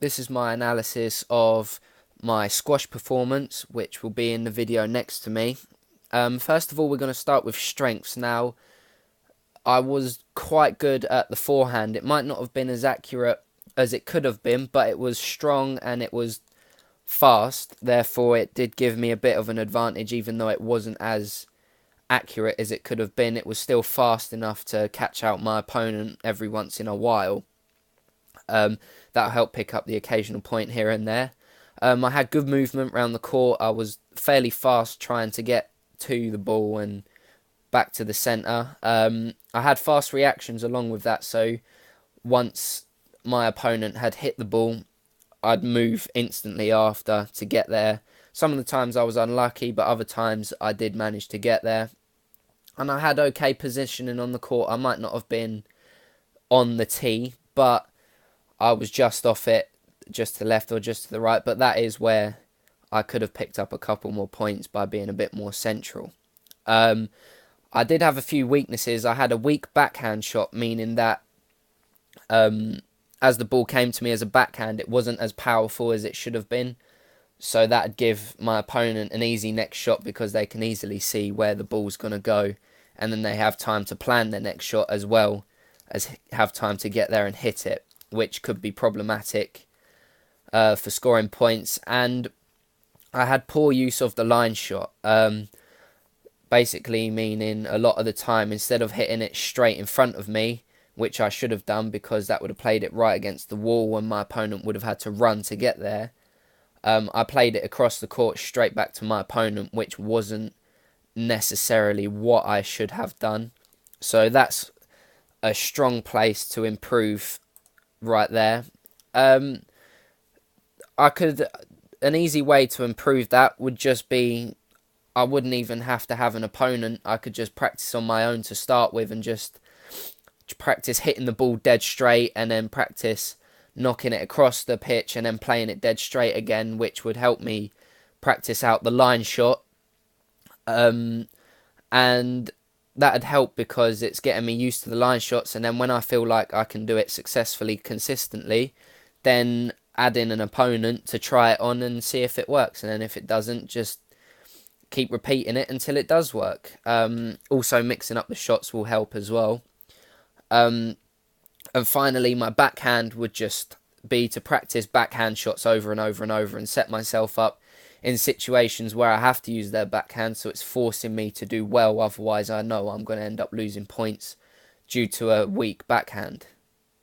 This is my analysis of my squash performance, which will be in the video next to me. First of all, we're going to start with strengths. Now, I was quite good at the forehand. It might not have been as accurate as it could have been, but it was strong and it was fast. Therefore, it did give me a bit of an advantage, even though it wasn't as accurate as it could have been. It was still fast enough to catch out my opponent every once in a while. That'll help pick up the occasional point here and there. I had good movement around the court. I was fairly fast trying to get to the ball and back to the centre. I had fast reactions along with that, so once my opponent had hit the ball, I'd move instantly after to get there. Some of the times I was unlucky, but other times I did manage to get there. And I had okay positioning on the court. I might not have been on the tee, but I was just off it, just to the left or just to the right. But that is where I could have picked up a couple more points by being a bit more central. I did have a few weaknesses. I had a weak backhand shot, meaning that as the ball came to me as a backhand, it wasn't as powerful as it should have been. So that'd give my opponent an easy next shot because they can easily see where the ball's going to go. And then they have time to plan their next shot as well as have time to get there and hit it, which could be problematic for scoring points. And I had poor use of the line shot. Basically meaning a lot of the time, instead of hitting it straight in front of me, which I should have done because that would have played it right against the wall and my opponent would have had to run to get there, I played it across the court straight back to my opponent, which wasn't necessarily what I should have done. So that's a strong place to improve right there. An easy way to improve that would just be, I wouldn't even have to have an opponent. I could just practice on my own to start with and just practice hitting the ball dead straight and then practice knocking it across the pitch and then playing it dead straight again, which would help me practice out the line shot. And that'd help because it's getting me used to the line shots, and then when I feel like I can do it successfully, consistently, then add in an opponent to try it on and see if it works, and then if it doesn't, just keep repeating it until it does work. Also, mixing up the shots will help as well. And finally, my backhand would just be to practice backhand shots over and over and over and set myself up in situations where I have to use their backhand, so it's forcing me to do well. Otherwise, I know I'm going to end up losing points due to a weak backhand.